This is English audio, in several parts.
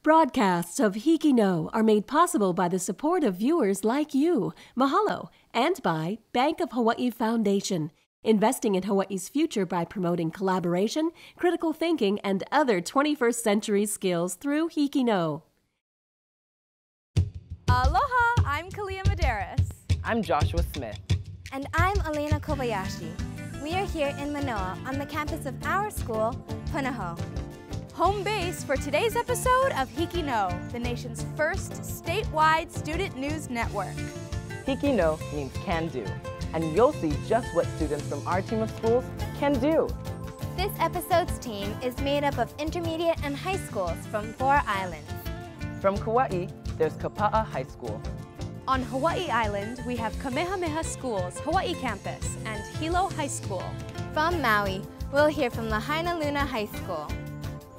Broadcasts of HIKI NŌ are made possible by the support of viewers like you. Mahalo. And by Bank of Hawaii Foundation, investing in Hawaii's future by promoting collaboration, critical thinking, and other 21st century skills through HIKI NŌ. Aloha, I'm Kalia Medeiros. I'm Joshua Smith. And I'm Elena Kobayashi. We are here in Manoa on the campus of our school, Punahou. Home base for today's episode of HIKI NŌ, the nation's first statewide student news network. HIKI NŌ means can do, and you'll see just what students from our team of schools can do. This episode's team is made up of intermediate and high schools from 4 islands. From Kauai, there's Kapa'a High School. On Hawaii Island, we have Kamehameha School's Hawaii campus and Hilo High School. From Maui, we'll hear from Lahainaluna High School.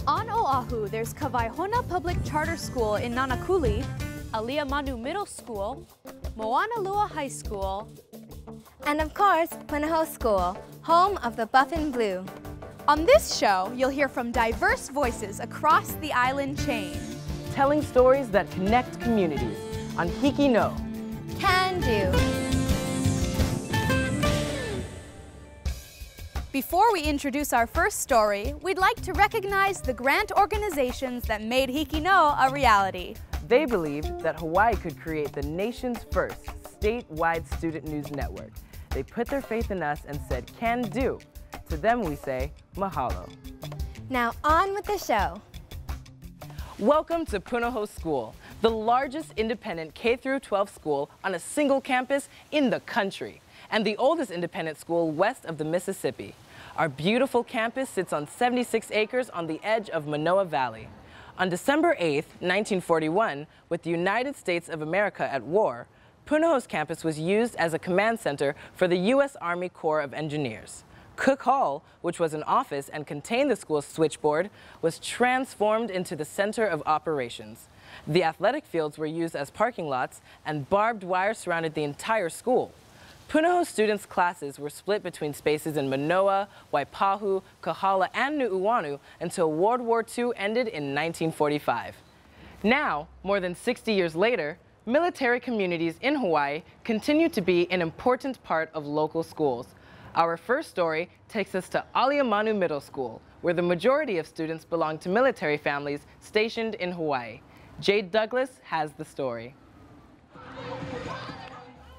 On Oahu, there's Ka Waihona Public Charter School in Nanakuli, Aliamanu Middle School, Moanalua High School, and of course, Punahou School, home of the Buff and Blue. On this show, you'll hear from diverse voices across the island chain, telling stories that connect communities on HIKI NŌ. Can do. Before we introduce our first story, we'd like to recognize the grant organizations that made HIKI NŌ a reality. They believed that Hawaii could create the nation's first statewide student news network. They put their faith in us and said, can do. To them we say, mahalo. Now on with the show. Welcome to Punahou School, the largest independent K-12 school on a single campus in the country, and the oldest independent school west of the Mississippi. Our beautiful campus sits on 76 acres on the edge of Manoa Valley. On December 8, 1941, with the United States of America at war, Punahou's campus was used as a command center for the U.S. Army Corps of Engineers. Cook Hall, which was an office and contained the school's switchboard, was transformed into the center of operations. The athletic fields were used as parking lots, and barbed wire surrounded the entire school. Punahou students' classes were split between spaces in Manoa, Waipahu, Kahala, and Nu'uanu until World War II ended in 1945. Now, more than 60 years later, military communities in Hawaii continue to be an important part of local schools. Our first story takes us to Aliamanu Middle School, where the majority of students belong to military families stationed in Hawaii. Jade Douglas has the story.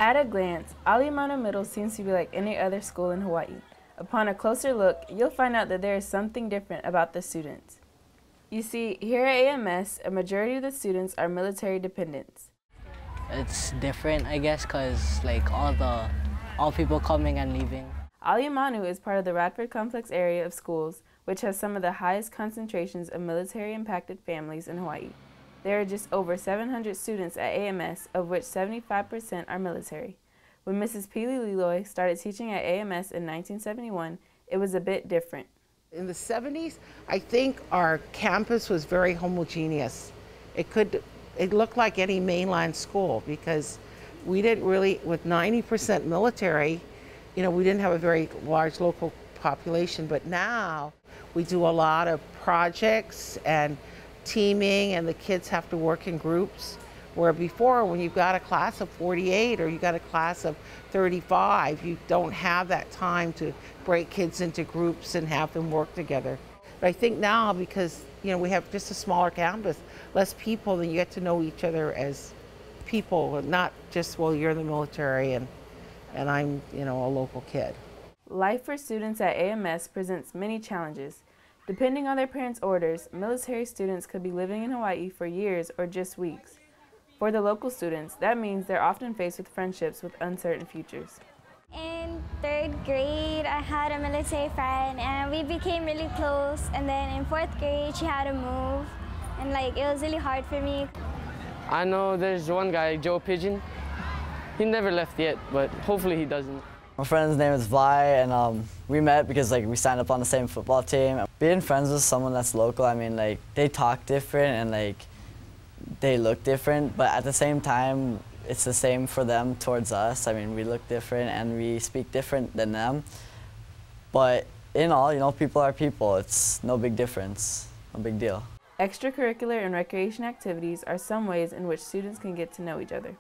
At a glance, Aliamanu Middle seems to be like any other school in Hawaii. Upon a closer look, you'll find out that there is something different about the students. You see, here at AMS, a majority of the students are military dependents. It's different, I guess, because like all people coming and leaving. Aliamanu is part of the Radford Complex area of schools, which has some of the highest concentrations of military-impacted families in Hawaii. There are just over 700 students at AMS, of which 75% are military. When Mrs. Pili Leloy started teaching at AMS in 1971, it was a bit different. In the 70s, I think our campus was very homogeneous. It looked like any mainline school because we didn't really, with 90% military, we didn't have a very large local population, but now we do a lot of projects and teaming, and the kids have to work in groups, where before when you've got a class of 48 or you got a class of 35, you don't have that time to break kids into groups and have them work together. But I think now, because we have just a smaller campus, less people, then you get to know each other as people, not just, well, you're in the military and I'm a local kid. Life for students at AMS presents many challenges. Depending on their parents' orders, military students could be living in Hawaii for years or just weeks. For the local students, that means they're often faced with friendships with uncertain futures. In 3rd grade, I had a military friend and we became really close. And then in 4th grade, she had to move. And it was really hard for me. I know there's one guy, Joe Pigeon. He never left yet, but hopefully he doesn't. My friend's name is Vi, and we met because we signed up on the same football team. Being friends with someone that's local, they talk different and they look different, but at the same time, it's the same for them towards us. We look different and we speak different than them. But in all, people are people. It's no big difference, no big deal. Extracurricular and recreation activities are some ways in which students can get to know each other.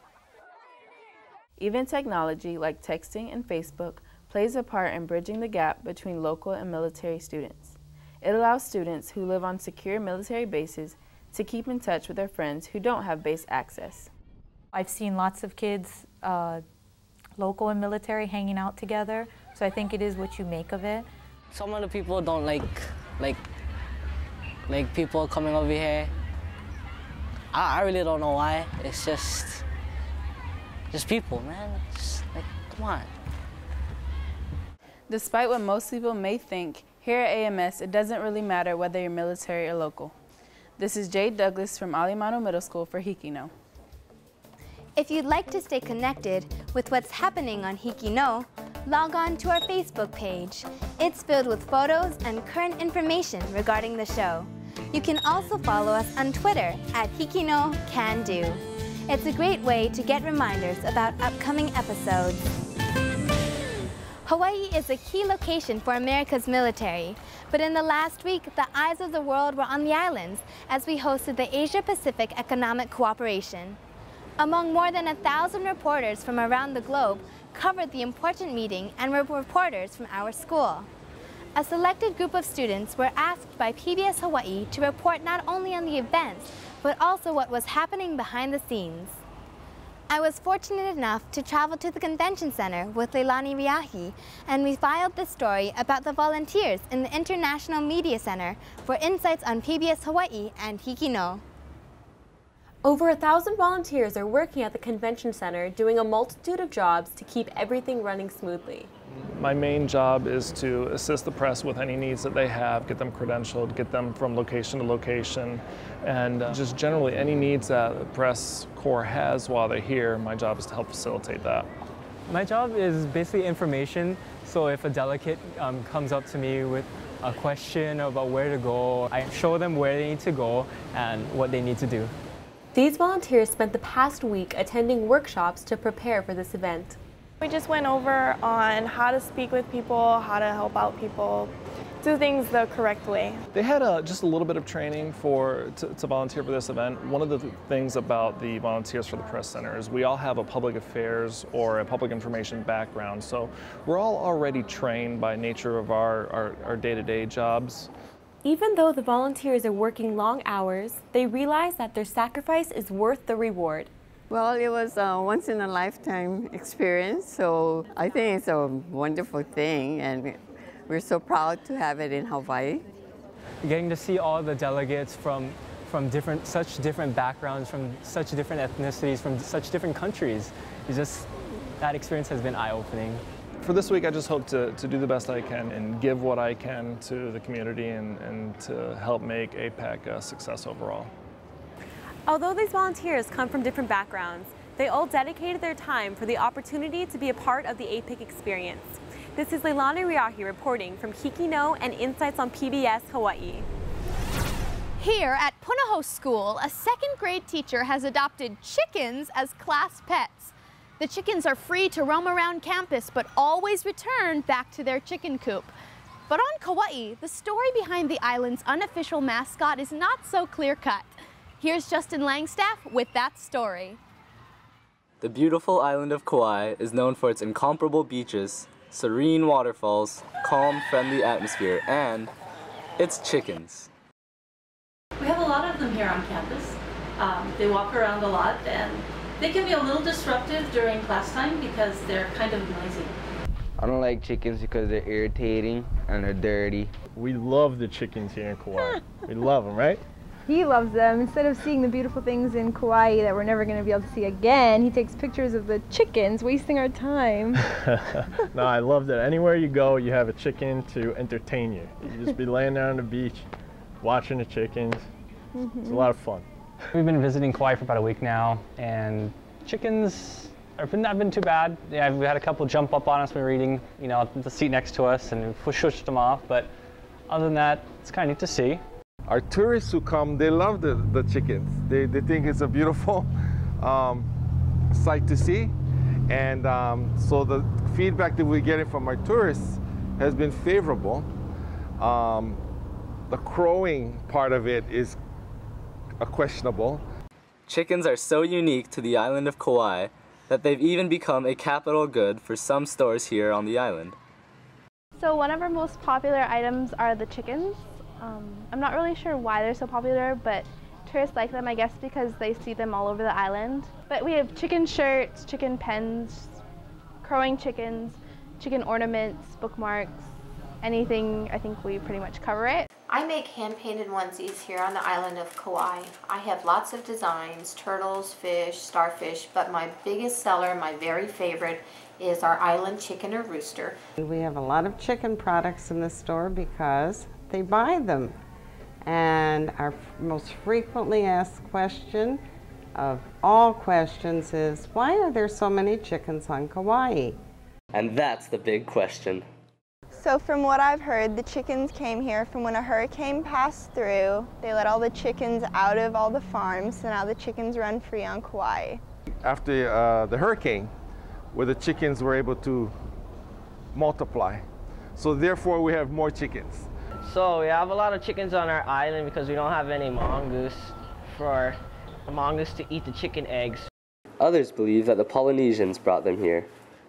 Even technology like texting and Facebook plays a part in bridging the gap between local and military students. It allows students who live on secure military bases to keep in touch with their friends who don't have base access. I've seen lots of kids, local and military, hanging out together, so I think it is what you make of it. Some of the people don't like people coming over here. I really don't know why. It's just people, man. Just like, come on. Despite what most people may think, here at AMS, it doesn't really matter whether you're military or local. This is Jade Douglas from Aliamanu Middle School for HIKI NŌ. If you'd like to stay connected with what's happening on HIKI NŌ, log on to our Facebook page. It's filled with photos and current information regarding the show. You can also follow us on Twitter at HIKI NŌ Can Do. It's a great way to get reminders about upcoming episodes. Hawaii is a key location for America's military, but in the last week, the eyes of the world were on the islands as we hosted the Asia-Pacific Economic Cooperation. Among more than 1,000 reporters from around the globe covered the important meeting and were reporters from our school. A selected group of students were asked by PBS Hawaii to report not only on the events, but also what was happening behind the scenes. I was fortunate enough to travel to the convention center with Leilani Riahi, and we filed this story about the volunteers in the International Media Center for insights on PBS Hawaii and HIKI NŌ. Over 1,000 volunteers are working at the convention center doing a multitude of jobs to keep everything running smoothly. My main job is to assist the press with any needs that they have, get them credentialed, get them from location to location, and just generally any needs that the press corps has while they're here, my job is to help facilitate that. My job is basically information, so if a delegate comes up to me with a question about where to go, I show them where they need to go and what they need to do. These volunteers spent the past week attending workshops to prepare for this event. We just went over on how to speak with people, how to help out people, do things the correct way. They had just a little bit of training to volunteer for this event. One of the things about the volunteers for the press center is we all have a public affairs or a public information background, so we're all already trained by nature of our day-to-day jobs. Even though the volunteers are working long hours, they realize that their sacrifice is worth the reward. Well, it was a once-in-a-lifetime experience, so I think it's a wonderful thing, and we're so proud to have it in Hawaii. Getting to see all the delegates from such different backgrounds, from such different ethnicities, from such different countries, that experience has been eye-opening. For this week, I just hope to do the best I can and give what I can to the community and to help make APEC a success overall. Although these volunteers come from different backgrounds, they all dedicated their time for the opportunity to be a part of the APEC experience. This is Leilani Riahi reporting from HIKI NŌ and Insights on PBS Hawaii. Here at Punahou School, a second grade teacher has adopted chickens as class pets. The chickens are free to roam around campus, but always return back to their chicken coop. But on Kauai, the story behind the island's unofficial mascot is not so clear-cut. Here's Justin Langstaff with that story. The beautiful island of Kauai is known for its incomparable beaches, serene waterfalls, calm, friendly atmosphere, and its chickens. We have a lot of them here on campus. They walk around a lot, and they can be a little disruptive during class time because they're kind of noisy. I don't like chickens because they're irritating and they're dirty. We love the chickens here in Kauai. We love them, right? He loves them. Instead of seeing the beautiful things in Kauai that we're never going to be able to see again, he takes pictures of the chickens, wasting our time. No, I love that. Anywhere you go, you have a chicken to entertain you. You just be laying there on the beach, watching the chickens. It's a lot of fun. We've been visiting Kauai for about a week now, and chickens have not been too bad. Yeah, we had a couple jump up on us when we were eating, the seat next to us, and we shushed them off. But other than that, it's kind of neat to see. Our tourists who come, they love the chickens. They think it's a beautiful sight to see, and so the feedback that we're getting from our tourists has been favorable. The crowing part of it is questionable. Chickens are so unique to the island of Kauai that they've even become a capital good for some stores here on the island. So one of our most popular items are the chickens. I'm not really sure why they're so popular, but tourists like them, I guess, because they see them all over the island. But we have chicken shirts, chicken pens, crowing chickens, chicken ornaments, bookmarks, anything. I think we pretty much cover it. I make hand-painted onesies here on the island of Kauai. I have lots of designs, turtles, fish, starfish, but my biggest seller, my very favorite, is our island chicken or rooster. We have a lot of chicken products in the store because they buy them. And our most frequently asked question of all questions is, why are there so many chickens on Kauai? And that's the big question. So from what I've heard, the chickens came here from when a hurricane passed through. They let all the chickens out of all the farms, so now the chickens run free on Kauai. After the hurricane, where the chickens were able to multiply. So therefore we have more chickens. So we have a lot of chickens on our island because we don't have any mongoose for a mongoose to eat the chicken eggs. Others believe that the Polynesians brought them here.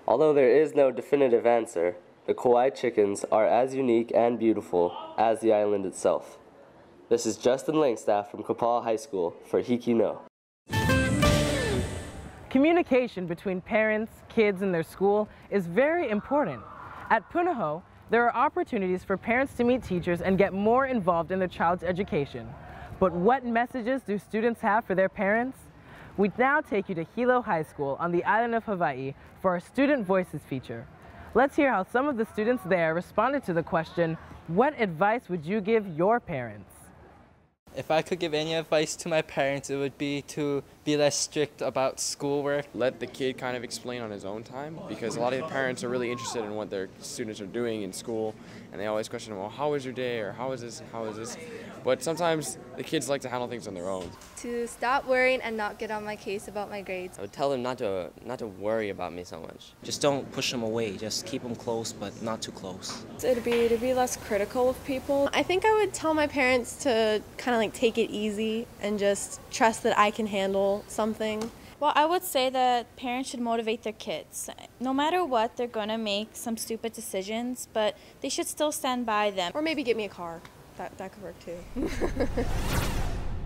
Although there is no definitive answer, the Kauai chickens are as unique and beautiful as the island itself. This is Justin Langstaff from Kapa'a High School for HIKI NŌ. Communication between parents, kids, and their school is very important. At Punahou, there are opportunities for parents to meet teachers and get more involved in their child's education. But what messages do students have for their parents? We now take you to Hilo High School on the island of Hawaii for our Student Voices feature. Let's hear how some of the students there responded to the question, what advice would you give your parents? If I could give any advice to my parents, it would be to be less strict about schoolwork. Let the kid kind of explain on his own time, because a lot of the parents are really interested in what their students are doing in school, and they always question, well, how was your day, or how is this, how is this? But sometimes the kids like to handle things on their own. To stop worrying and not get on my case about my grades. I would tell them not to worry about me so much. Just don't push them away. Just keep them close, but not too close. It'd be to be less critical of people. I think I would tell my parents to kind of like take it easy and just trust that I can handle something. Well, I would say that parents should motivate their kids. No matter what, they're going to make some stupid decisions, but they should still stand by them. Or maybe get me a car. That could work too.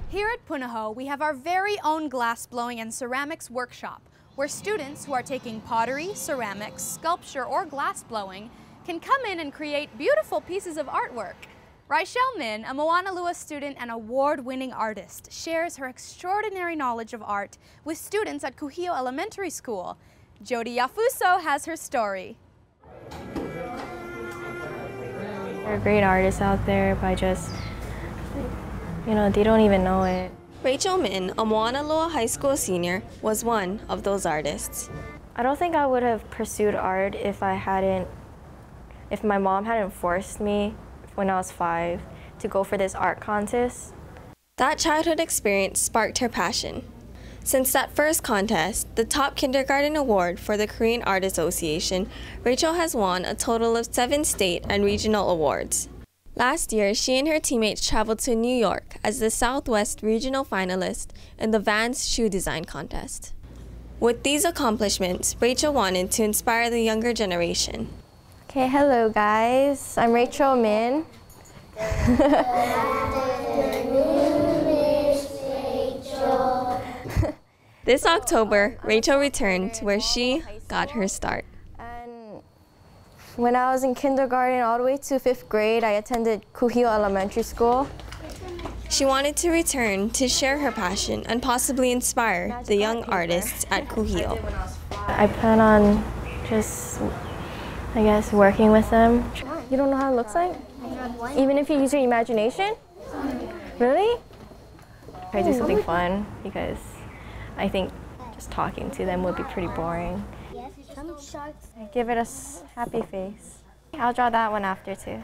Here at Punahou, we have our very own glass blowing and ceramics workshop, where students who are taking pottery, ceramics, sculpture, or glass blowing can come in and create beautiful pieces of artwork. Raichelle Min, a Moanalua student and award-winning artist, shares her extraordinary knowledge of art with students at Kuhio Elementary School. Jody Yafuso has her story. There are great artists out there, but just, they don't even know it. Rachel Min, a Moanalua High School senior, was one of those artists. I don't think I would have pursued art if my mom hadn't forced me when I was 5 to go for this art contest. That childhood experience sparked her passion. Since that first contest, the top kindergarten award for the Korean Art Association, Rachel has won a total of 7 state and regional awards. Last year, she and her teammates traveled to New York as the Southwest Regional finalist in the Vans Shoe Design Contest. With these accomplishments, Rachel wanted to inspire the younger generation. Okay, hello guys. I'm Rachel Min. This October, Rachel returned to where she got her start. And when I was in kindergarten all the way to 5th grade, I attended Kuhio Elementary School. She wanted to return to share her passion and possibly inspire the young artists at Kuhio. I plan on just, working with them. You don't know how it looks like? Even if you use your imagination? Really? Try to do something fun because I think just talking to them would be pretty boring. Give it a happy face. I'll draw that one after too.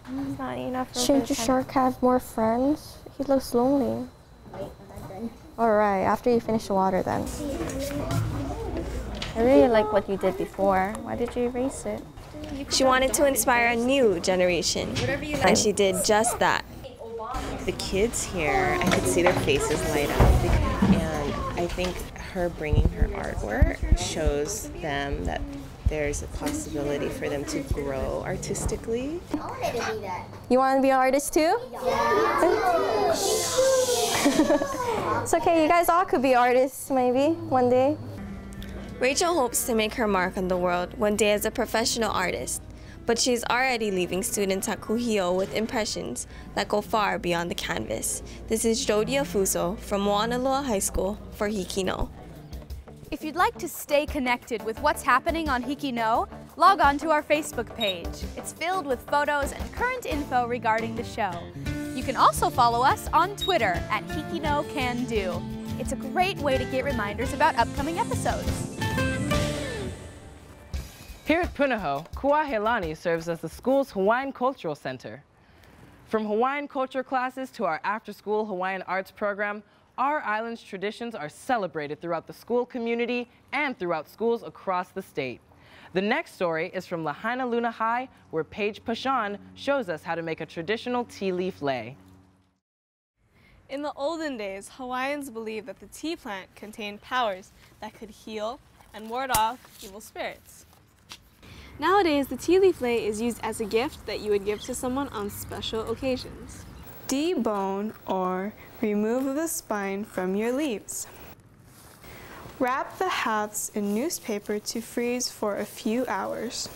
It's not enough. Shouldn't your shark have more friends? He looks lonely. Alright, after you finish the water then. I really like what you did before. Why did you erase it? She wanted to inspire a new generation, and she did just that. The kids here, I could see their faces light up, and I think her bringing her artwork shows them that there's a possibility for them to grow artistically. You want to be an artist too? Yeah. It's okay, you guys all could be artists maybe one day. Rachel hopes to make her mark on the world one day as a professional artist, but she's already leaving students at Kuhio with impressions that go far beyond the canvas. This is Jody Afuso from Moanalua High School for HIKI NŌ. If you'd like to stay connected with what's happening on HIKI NŌ, log on to our Facebook page. It's filled with photos and current info regarding the show. You can also follow us on Twitter at HIKI NŌ Can Do. It's a great way to get reminders about upcoming episodes. Here at Punahou, Kuahelani serves as the school's Hawaiian Cultural Center. From Hawaiian culture classes to our after-school Hawaiian arts program, our island's traditions are celebrated throughout the school community and throughout schools across the state. The next story is from Lahainaluna High, where Paige Pashan shows us how to make a traditional tea leaf lei. In the olden days, Hawaiians believed that the tea plant contained powers that could heal and ward off evil spirits. Nowadays, the tea leaf lei is used as a gift that you would give to someone on special occasions. Debone or remove the spine from your leaves. Wrap the halves in newspaper to freeze for a few hours.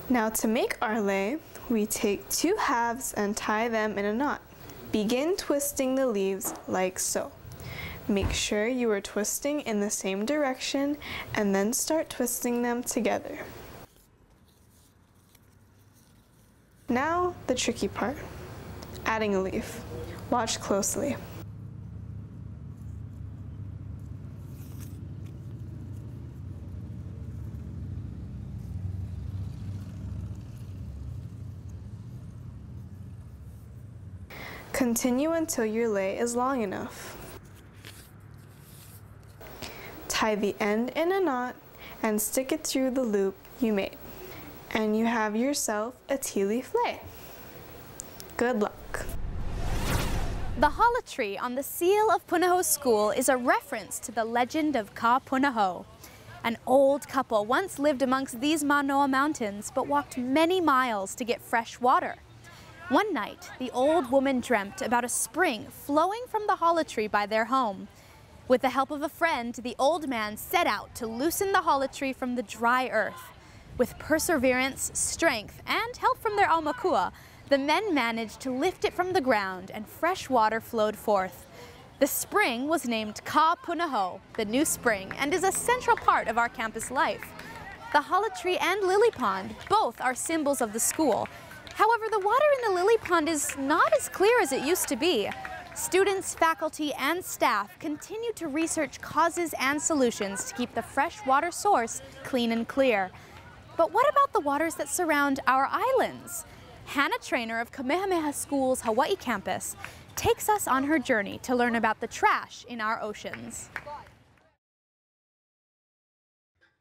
Now to make our lei, we take 2 halves and tie them in a knot. Begin twisting the leaves like so. Make sure you are twisting in the same direction and then start twisting them together. Now the tricky part, adding a leaf. Watch closely. Continue until your lei is long enough. Tie the end in a knot and stick it through the loop you made. And you have yourself a tea leaf lei. Good luck. The hala tree on the seal of Punahou School is a reference to the legend of Ka Punahou. An old couple once lived amongst these Manoa mountains but walked many miles to get fresh water. One night, the old woman dreamt about a spring flowing from the hala tree by their home. With the help of a friend, the old man set out to loosen the hala tree from the dry earth. With perseverance, strength, and help from their aumakua, the men managed to lift it from the ground and fresh water flowed forth. The spring was named Ka Punahou, the new spring, and is a central part of our campus life. The hala tree and lily pond both are symbols of the school. However, the water in the lily pond is not as clear as it used to be. Students, faculty, and staff continue to research causes and solutions to keep the fresh water source clean and clear. But what about the waters that surround our islands? Hannah Trainer of Kamehameha School's Hawaii campus takes us on her journey to learn about the trash in our oceans.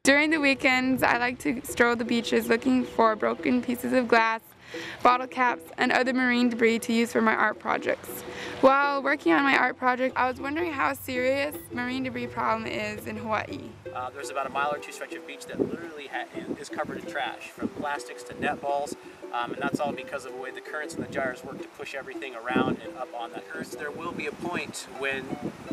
During the weekends, I like to stroll the beaches looking for broken pieces of glass, bottle caps, and other marine debris to use for my art projects. While working on my art project, I was wondering how serious marine debris problem is in Hawaii. There's about a mile or two stretch of beach that literally is covered in trash, from plastics to net balls, and that's all because of the way the currents and the gyres work to push everything around and up on that earth. There will be a point when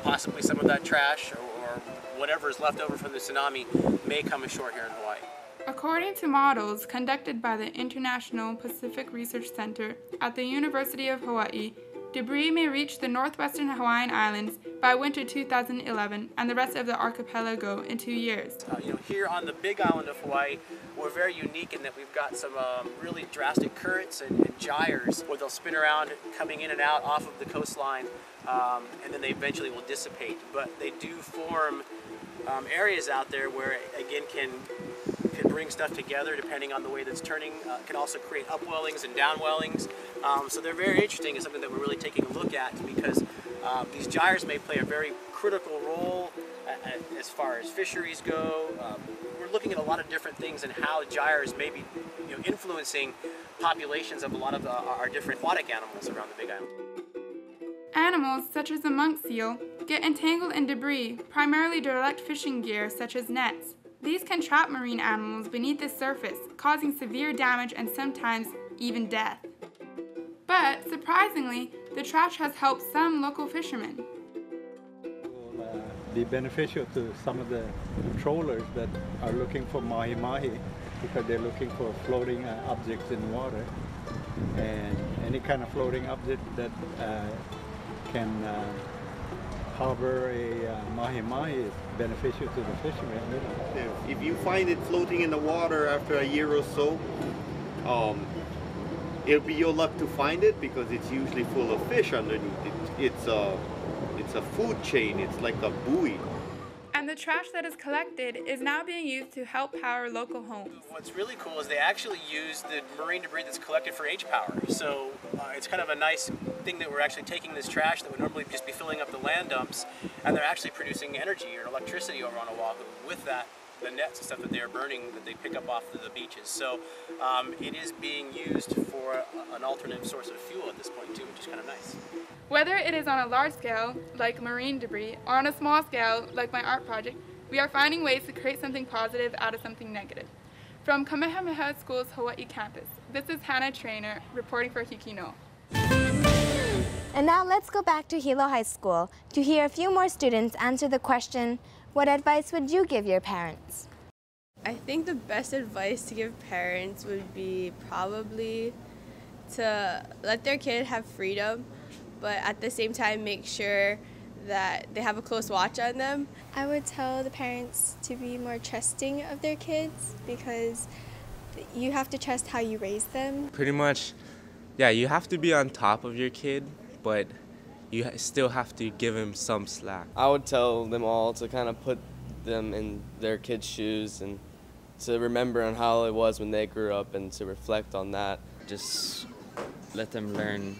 possibly some of that trash or whatever is left over from the tsunami may come ashore here in Hawaii. According to models conducted by the International Pacific Research Center at the University of Hawaii, debris may reach the northwestern Hawaiian Islands by winter 2011 and the rest of the archipelago in 2 years. Here on the big island of Hawaii, we're very unique in that we've got some really drastic currents and gyres where they'll spin around coming in and out off of the coastline, and then they eventually will dissipate. But they do form areas out there where, again, can bring stuff together depending on the way that's turning, can also create upwellings and downwellings. So they're very interesting. It's something that we're really taking a look at because these gyres may play a very critical role as far as fisheries go. We're looking at a lot of different things and how gyres may be influencing populations of a lot of our different aquatic animals around the Big Island. animals, such as the monk seal, get entangled in debris, primarily derelict fishing gear such as nets. These can trap marine animals beneath the surface, causing severe damage and sometimes even death. But, surprisingly, the trash has helped some local fishermen. It will be beneficial to some of the trawlers that are looking for mahi-mahi because they're looking for floating objects in water. And any kind of floating object that can harbor a mahi-mahi is beneficial to the fishermen. You know? If you find it floating in the water after a year or so, it'll be your luck to find it because it's usually full of fish underneath it. It's a food chain. It's like a buoy. And the trash that is collected is now being used to help power local homes. What's really cool is they actually use the marine debris that's collected for H-power. So it's kind of a nice thing that we're actually taking this trash that would normally just be filling up the land dumps, and they're actually producing energy or electricity over on Oahu with that, the nets and stuff that they're burning that they pick up off the beaches. So it is being used for an alternative source of fuel at this point too, which is kind of nice. Whether it is on a large scale, like marine debris, or on a small scale, like my art project, we are finding ways to create something positive out of something negative. From Kamehameha School's Hawaii campus, this is Hannah Trainer reporting for HIKI NŌ. And now let's go back to Hilo High School to hear a few more students answer the question, what advice would you give your parents? I think the best advice to give parents would be probably to let their kid have freedom, but at the same time make sure that they have a close watch on them. I would tell the parents to be more trusting of their kids because you have to trust how you raise them. Pretty much, yeah, you have to be on top of your kid, but you still have to give him some slack. I would tell them all to kind of put them in their kids' shoes and to remember on how it was when they grew up and to reflect on that. Just let them learn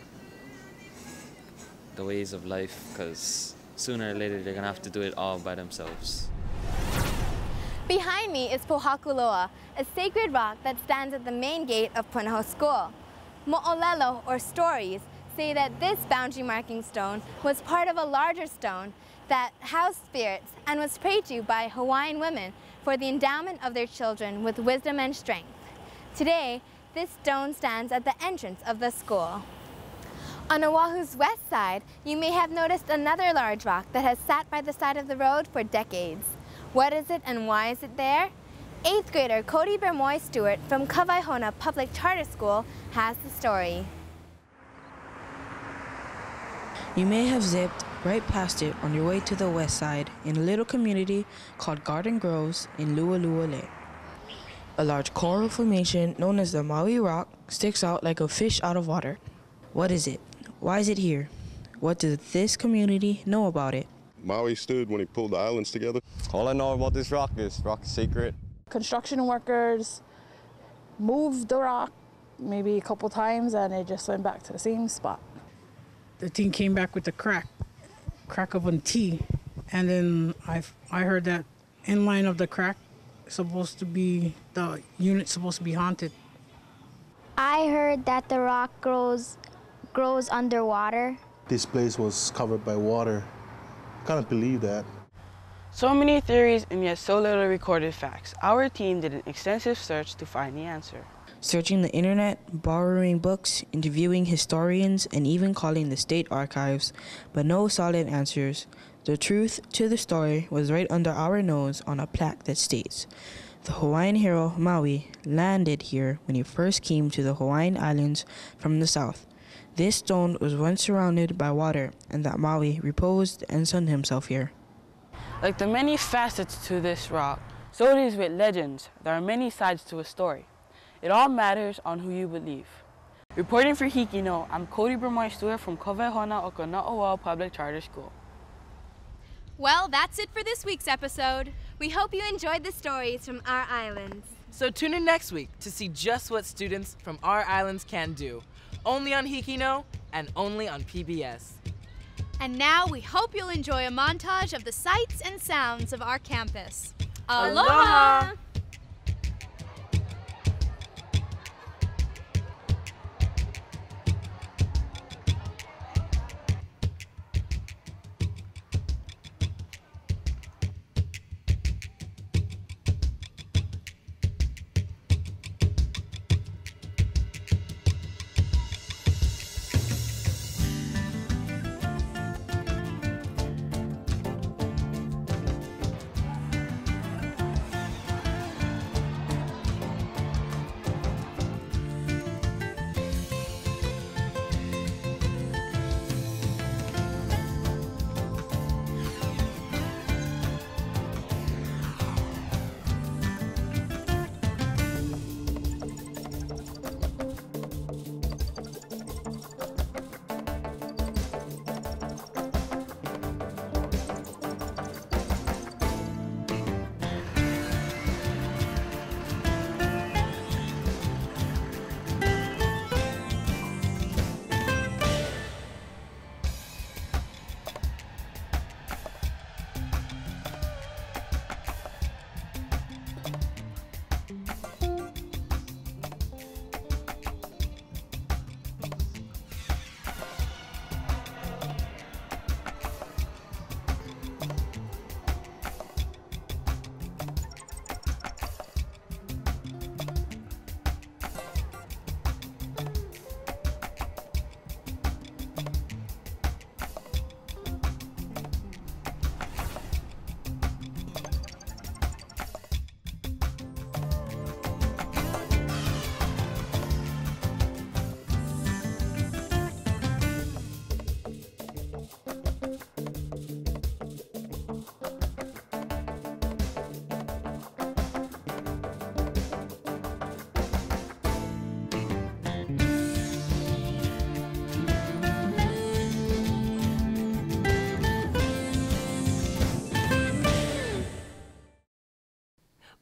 the ways of life, because sooner or later they're going to have to do it all by themselves. Behind me is Pohakuloa, a sacred rock that stands at the main gate of Punahou School. Mo'olelo, or stories, say that this boundary marking stone was part of a larger stone that housed spirits and was prayed to by Hawaiian women for the endowment of their children with wisdom and strength. Today, this stone stands at the entrance of the school. On Oahu's west side, you may have noticed another large rock that has sat by the side of the road for decades. What is it and why is it there? 8th grader Cody Bermoy Stewart from Ka Waihona Public Charter School has the story. You may have zipped right past it on your way to the west side in a little community called Garden Groves in Lualuale. A large coral formation known as the Maui Rock sticks out like a fish out of water. What is it? Why is it here? What does this community know about it? Maui stood when he pulled the islands together. All I know about this rock is secret. Construction workers moved the rock maybe a couple times and it just went back to the same spot. The thing came back with the crack of a T, and then I heard that in line of the crack the unit's supposed to be haunted. I heard that the rock grows underwater. This place was covered by water. I can't believe that. So many theories and yet so little recorded facts. Our team did an extensive search to find the answer. Searching the internet, borrowing books, interviewing historians, and even calling the state archives, but no solid answers. The truth to the story was right under our nose on a plaque that states, "The Hawaiian hero Maui landed here when he first came to the Hawaiian Islands from the south. This stone was once surrounded by water, and that Maui reposed and sunned himself here." Like the many facets to this rock, so it is with legends. There are many sides to a story. It all matters on who you believe. Reporting for HIKI NŌ, I'm Cody Bermoy Stewart from Ka Waihona Okana'oa Public Charter School. Well, that's it for this week's episode. We hope you enjoyed the stories from our islands. So tune in next week to see just what students from our islands can do. Only on HIKI NŌ and only on PBS. And now we hope you'll enjoy a montage of the sights and sounds of our campus. Aloha!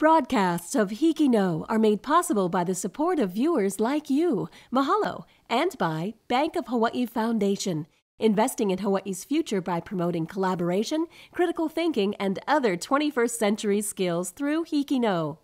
Broadcasts of HIKI NŌ are made possible by the support of viewers like you. Mahalo. And by Bank of Hawaii Foundation, investing in Hawaii's future by promoting collaboration, critical thinking, and other 21st century skills through HIKI NŌ.